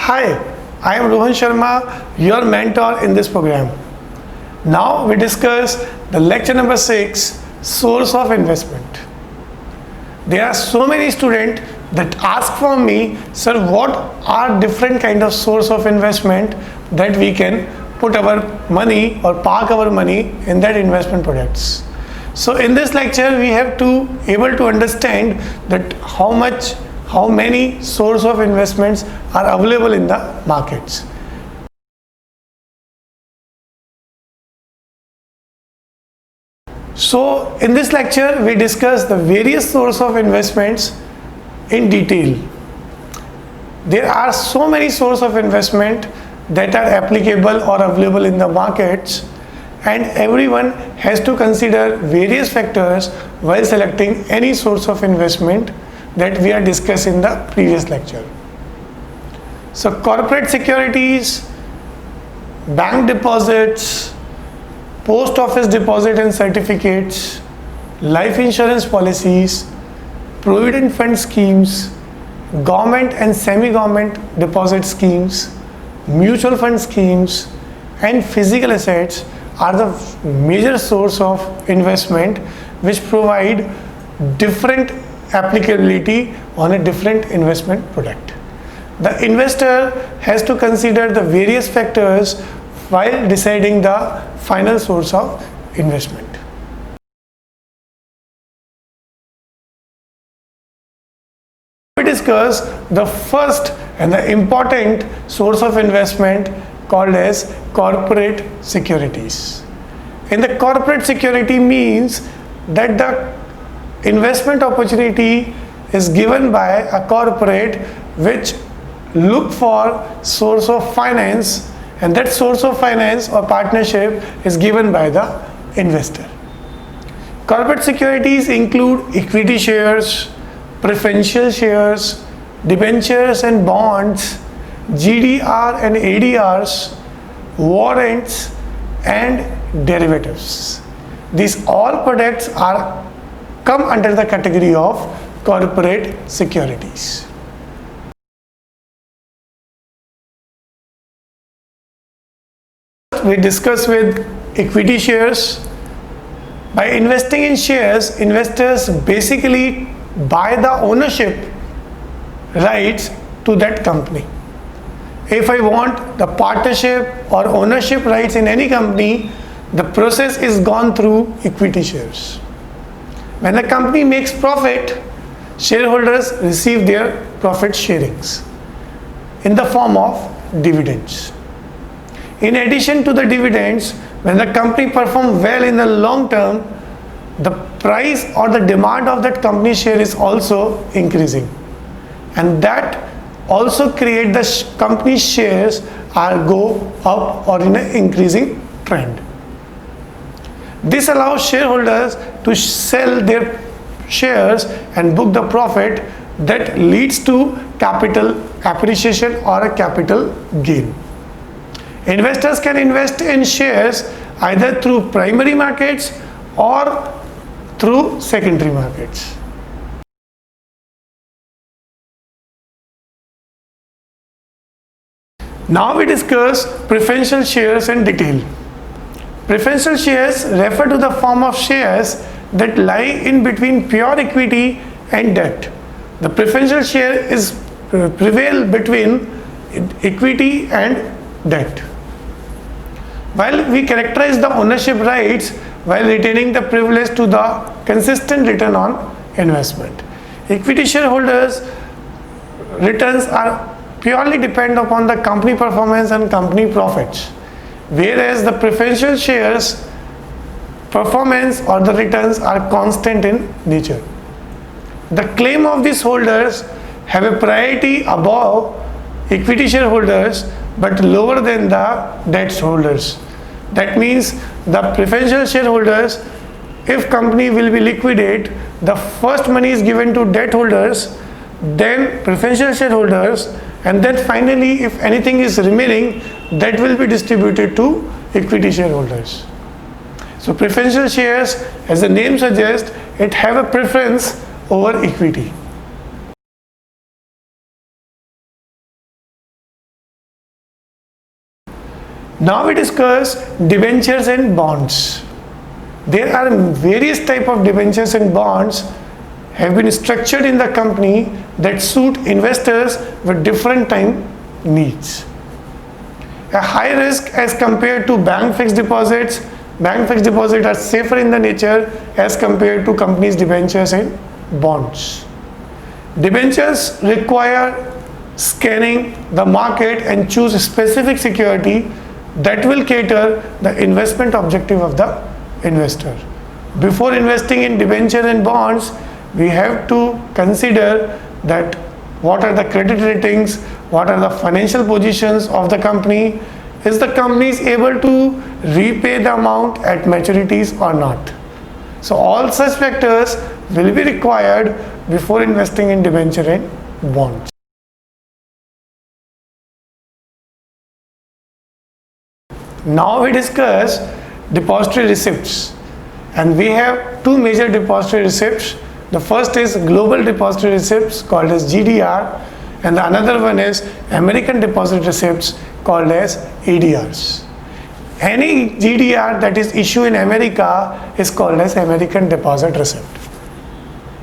Hi, I am Rohan Sharma, your mentor in this program. Now we discuss the lecture number 6, source of investment. There are so many students that ask from me, sir, what are different kind of source of investment that we can put our money or park our money in that investment products. So in this lecture we have to able to understand that how many source of investments are available in the markets. So in this lecture we discuss the various source of investments in detail. There are so many source of investment that are applicable or available in the markets, and everyone has to consider various factors while selecting any source of investment that we are discussing in the previous lecture. So corporate securities, bank deposits, post office deposit and certificates, life insurance policies, provident fund schemes, government and semi-government deposit schemes, mutual fund schemes, and physical assets are the major source of investment which provide different applicability on a different investment product. The investor has to consider the various factors while deciding the final source of investment. We discuss the first and the important source of investment called as corporate securities. In the corporate security means that the investment opportunity is given by a corporate which look for source of finance, and that source of finance or partnership is given by the investor. Corporate securities include equity shares, preferential shares, debentures and bonds, GDR and ADRs, warrants and derivatives. These all products come under the category of corporate securities. We discuss with equity shares. By investing in shares, investors basically buy the ownership rights to that company. If I want the partnership or ownership rights in any company, the process is gone through equity shares. When the company makes profit, shareholders receive their profit sharings in the form of dividends. In addition to the dividends, when the company performs well in the long term, the price or the demand of that company share is also increasing, and that also create the company shares are go up or in an increasing trend. This allows shareholders to sell their shares and book the profit that leads to capital appreciation or a capital gain. Investors can invest in shares either through primary markets or through secondary markets. Now we discuss preferential shares in detail. Preferential shares refer to the form of shares that lie in between pure equity and debt. The preferential share is prevail between equity and debt. While we characterize the ownership rights while retaining the privilege to the consistent return on investment. Equity shareholders' returns are purely depend upon the company performance and company profits, whereas the preferential shares performance or the returns are constant in nature. The claim of these holders have a priority above equity shareholders but lower than the debt holders. That means the preferential shareholders, if company will be liquidate, the first money is given to debt holders, then preferential shareholders, and then finally if anything is remaining, that will be distributed to equity shareholders. So preferential shares, as the name suggests, it have a preference over equity. Now we discuss debentures and bonds. There are various types of debentures and bonds have been structured in the company that suit investors with different time needs. A high risk as compared to bank fixed deposits. Bank fixed deposits are safer in the nature as compared to companies' debentures and bonds. Debentures require scanning the market and choose a specific security that will cater the investment objective of the investor. Before investing in debentures and bonds, we have to consider that what are the credit ratings, what are the financial positions of the company, is the company is able to repay the amount at maturities or not. So all such factors will be required before investing in debenture and bonds. Now we discuss depository receipts, and we have two major depository receipts. The first is global depository receipts called as GDR, and the another one is American deposit receipts called as ADRs. Any GDR that is issued in America is called as American deposit receipt,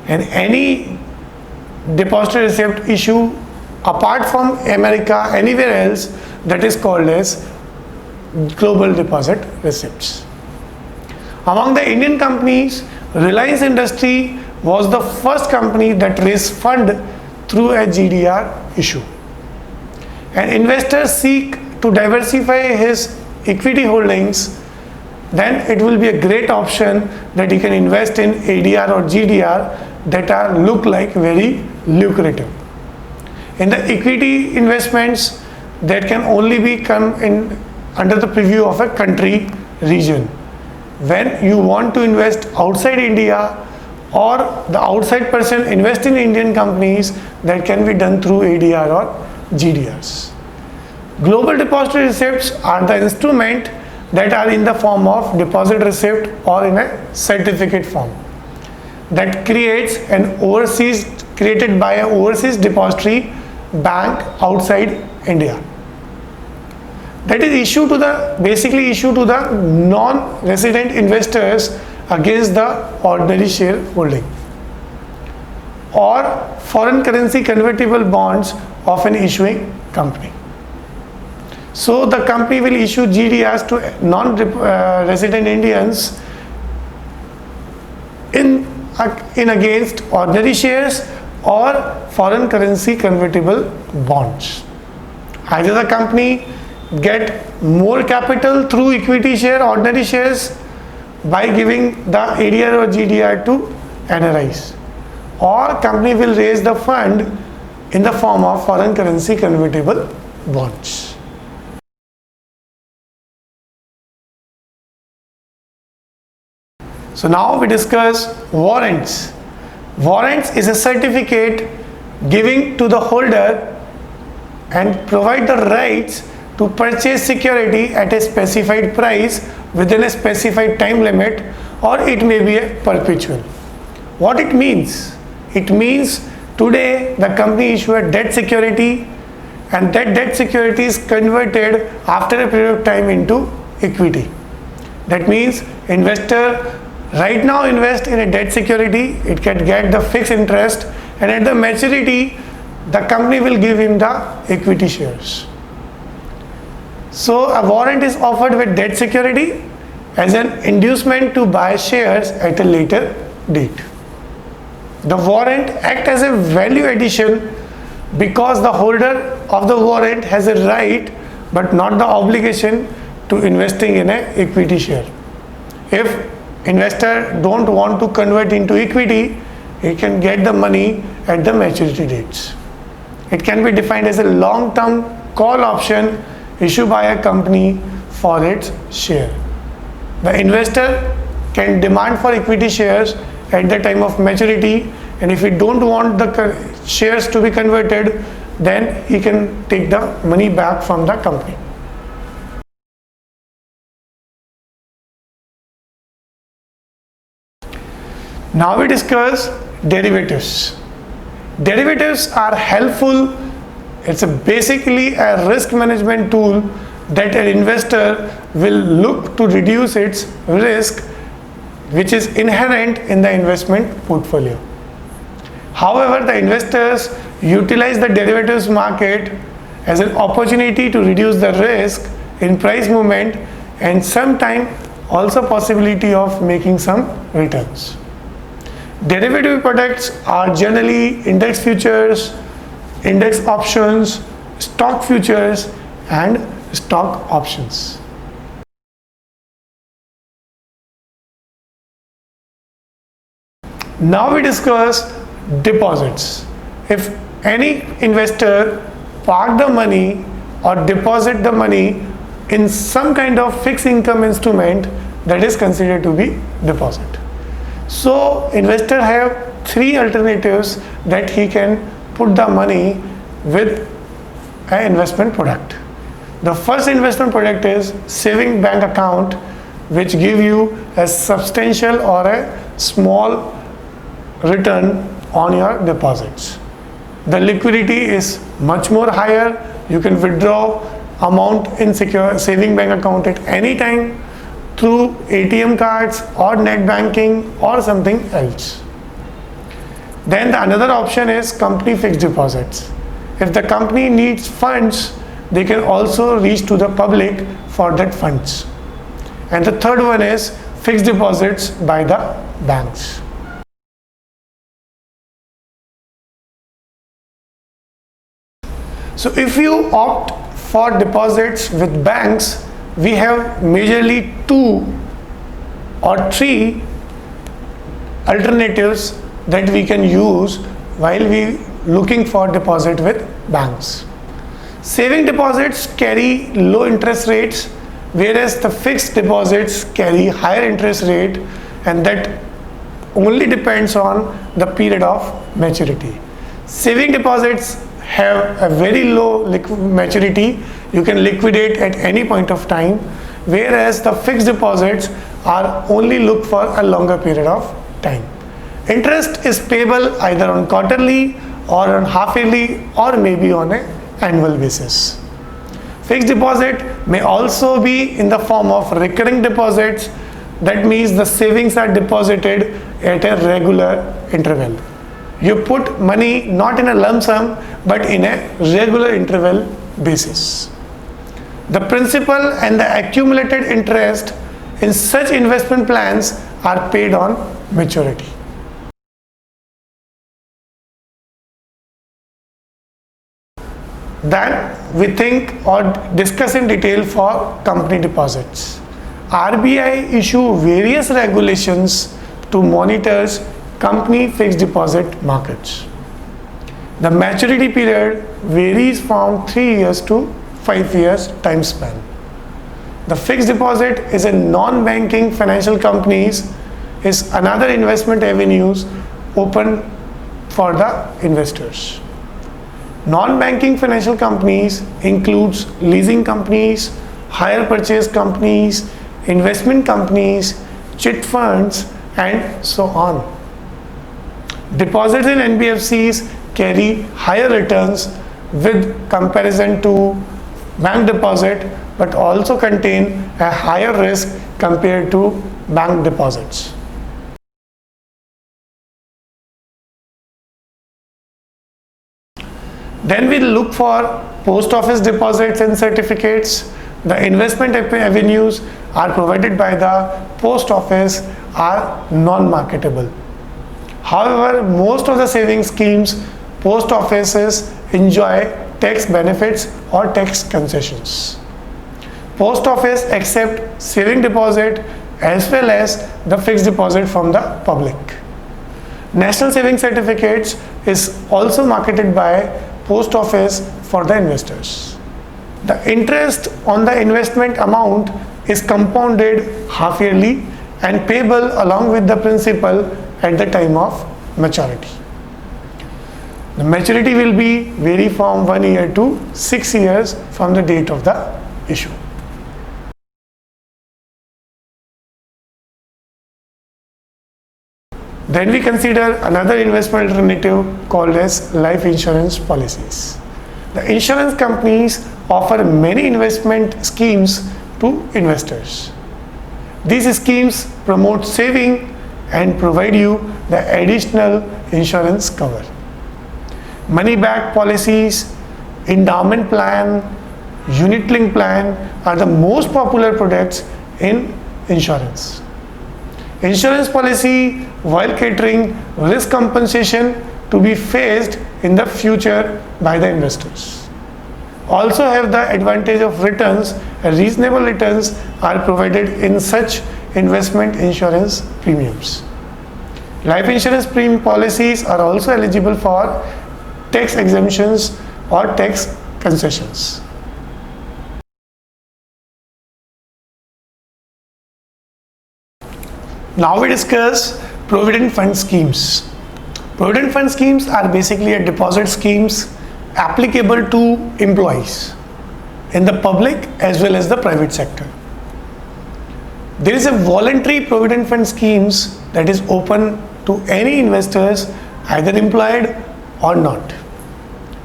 and any depository receipt issue apart from America anywhere else, that is called as global deposit receipts. Among the Indian companies, Reliance Industry was the first company that raised fund through a GDR issue. And investors seek to diversify his equity holdings, then it will be a great option that he can invest in ADR or GDR that are look like very lucrative. In the equity investments, that can only be come in under the preview of a country region. When you want to invest outside India or the outside person invest in Indian companies, that can be done through ADR or GDRs. Global depository receipts are the instrument that are in the form of deposit receipt or in a certificate form that creates created by an overseas depository bank outside India. That is basically issued to the non-resident investors against the ordinary share holding, or foreign currency convertible bonds of an issuing company. So the company will issue GDRs to non-resident Indians in against ordinary shares or foreign currency convertible bonds. Either the company get more capital through equity share, ordinary shares, by giving the ADR or GDR to NRIs, or company will raise the fund in the form of foreign currency convertible bonds. So now we discuss warrants. Warrants is a certificate giving to the holder and provide the rights to purchase security at a specified price within a specified time limit, or it may be a perpetual. What it means? It means today the company issue a debt security, and that debt security is converted after a period of time into equity. That means investor right now invest in a debt security, it can get the fixed interest, and at the maturity the company will give him the equity shares. So a warrant is offered with debt security as an inducement to buy shares at a later date. The warrant acts as a value addition because the holder of the warrant has a right but not the obligation to investing in an equity share. If investor don't want to convert into equity, he can get the money at the maturity dates. It can be defined as a long-term call option issued by a company for its share. The investor can demand for equity shares at the time of maturity, and if he don't want the shares to be converted, then he can take the money back from the company. Now we discuss derivatives. Derivatives are helpful. It's basically a risk management tool that an investor will look to reduce its risk, which is inherent in the investment portfolio. However, the investors utilize the derivatives market as an opportunity to reduce the risk in price movement and sometimes also possibility of making some returns. Derivative products are generally index futures, index options, stock futures and stock options. Now we discuss deposits. If any investor park the money or deposit the money in some kind of fixed income instrument, that is considered to be deposit. So investor have three alternatives that he can put the money with an investment product. The first investment product is saving bank account, which give you a substantial or a small return on your deposits. The liquidity is much more higher. You can withdraw amount in secure saving bank account at any time through ATM cards or net banking or something else. Then the another option is company fixed deposits. If the company needs funds, they can also reach to the public for that funds. And the third one is fixed deposits by the banks. So if you opt for deposits with banks, we have majorly 2 or 3 alternatives that we can use while we looking for deposit with banks. Saving deposits carry low interest rates, whereas the fixed deposits carry higher interest rate, and that only depends on the period of maturity. Saving deposits have a very low maturity. You can liquidate at any point of time, whereas the fixed deposits are only look for a longer period of time. Interest is payable either on quarterly or on half yearly or maybe on an annual basis. Fixed deposit may also be in the form of recurring deposits. That means the savings are deposited at a regular interval. You put money not in a lump sum but in a regular interval basis. The principal and the accumulated interest in such investment plans are paid on maturity. Then we think or discuss in detail for company deposits. RBI issue various regulations to monitor company fixed deposit markets. The maturity period varies from 3 years to 5 years time span. The fixed deposit is a non-banking financial companies is another investment avenues open for the investors. Non-banking financial companies includes leasing companies, hire purchase companies, investment companies, chit funds and so on. Deposits in NBFCs carry higher returns with comparison to bank deposit, but also contain a higher risk compared to bank deposits. Then we look for post office deposits and certificates. The investment avenues are provided by the post office are non-marketable. However, most of the saving schemes, post offices enjoy tax benefits or tax concessions. Post office accept saving deposit as well as the fixed deposit from the public. National Saving Certificates is also marketed by post office for the investors. The interest on the investment amount is compounded half yearly and payable along with the principal at the time of maturity. The maturity will be vary from 1 year to 6 years from the date of the issue. Then we consider another investment alternative called as life insurance policies. The insurance companies offer many investment schemes to investors. These schemes promote saving and provide you the additional insurance cover. Money-back policies, endowment plan, unit-linked plan are the most popular products in insurance. Insurance policy, while catering risk compensation to be faced in the future by the investors, also have the advantage of returns. Reasonable returns are provided in such investment insurance premiums. Life insurance premium policies are also eligible for tax exemptions or tax concessions. Now we discuss provident fund schemes. Provident fund schemes are basically a deposit schemes applicable to employees in the public as well as the private sector. There is a voluntary provident fund schemes that is open to any investors, either employed or not.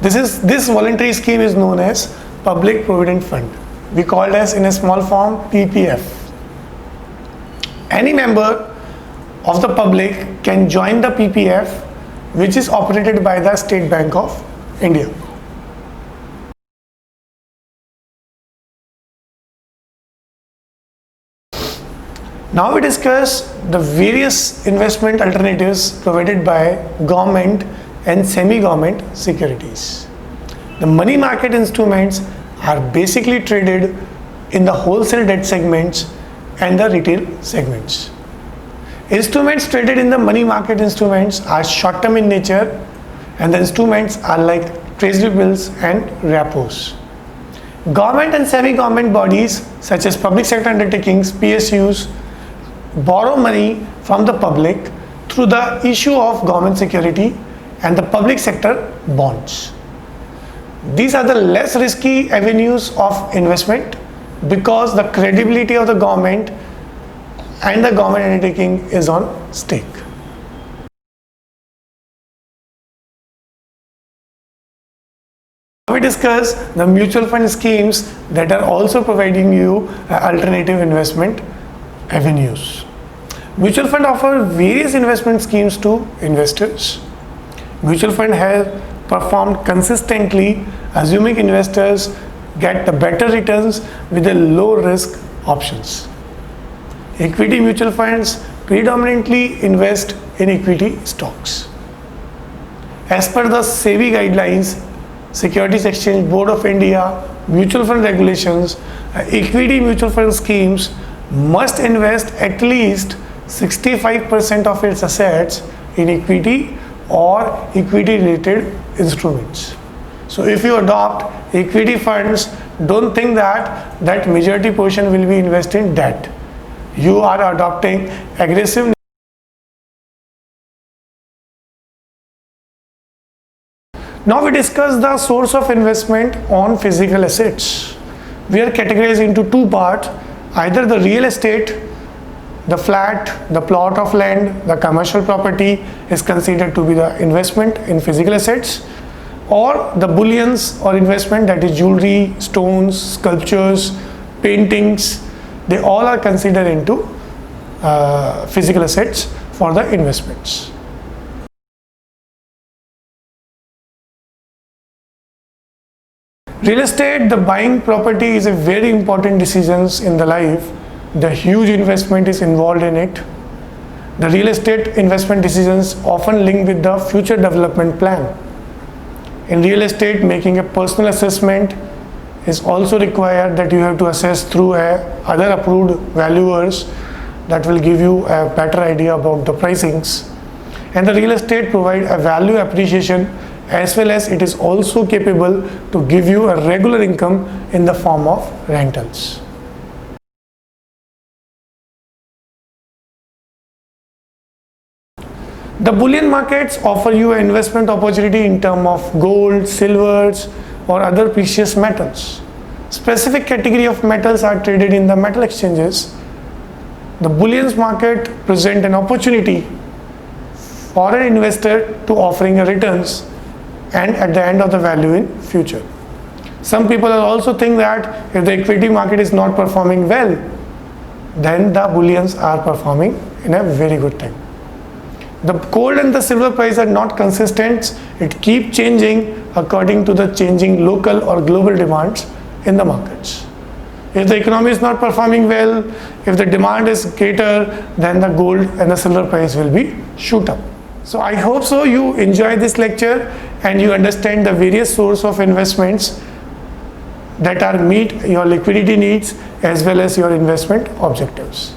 This voluntary scheme is known as public provident fund. We call it as in a small form PPF. Any member of the public can join the PPF, which is operated by the State Bank of India. Now we discuss the various investment alternatives provided by government and semi-government securities. The money market instruments are basically traded in the wholesale debt segments and the retail segments. Instruments traded in the money market instruments are short-term in nature, and the instruments are like treasury bills and repos. Government and semi-government bodies such as public sector undertakings, PSUs, borrow money from the public through the issue of government security and the public sector bonds. These are the less risky avenues of investment because the credibility of the government and the government undertaking is on stake. We discuss the mutual fund schemes that are also providing you alternative investment avenues. Mutual fund offer various investment schemes to investors. Mutual fund has performed consistently, assuming investors get the better returns with the low risk options. Equity mutual funds predominantly invest in equity stocks. As per the SEBI guidelines, Securities Exchange Board of India mutual fund regulations, equity mutual fund schemes must invest at least 65% of its assets in equity or equity related instruments. So if you adopt equity funds, don't think that majority portion will be invested in debt. You are adopting aggressive. Now we discuss the source of investment on physical assets. We are categorized into two parts, either the real estate, the flat, the plot of land, the commercial property is considered to be the investment in physical assets, or the bullions or investment, that is jewelry, stones, sculptures, paintings, they all are considered into physical assets for the investments. Real estate, the buying property is a very important decision in the life. The huge investment is involved in it. The real estate investment decisions often link with the future development plan. In real estate, making a personal assessment is also required, that you have to assess through other approved valuers that will give you a better idea about the pricings. And the real estate provide a value appreciation, as well as it is also capable to give you a regular income in the form of rentals. The bullion markets offer you an investment opportunity in terms of gold, silvers, or other precious metals. Specific category of metals are traded in the metal exchanges. The bullions market present an opportunity for an investor to offering a returns and at the end of the value in future. Some people also think that if the equity market is not performing well, then the bullions are performing in a very good time. The gold and the silver price are not consistent. It keeps changing according to the changing local or global demands in the markets. If the economy is not performing well, if the demand is greater, then the gold and the silver price will be shoot up. So I hope so you enjoy this lecture and you understand the various source of investments that are meet your liquidity needs as well as your investment objectives.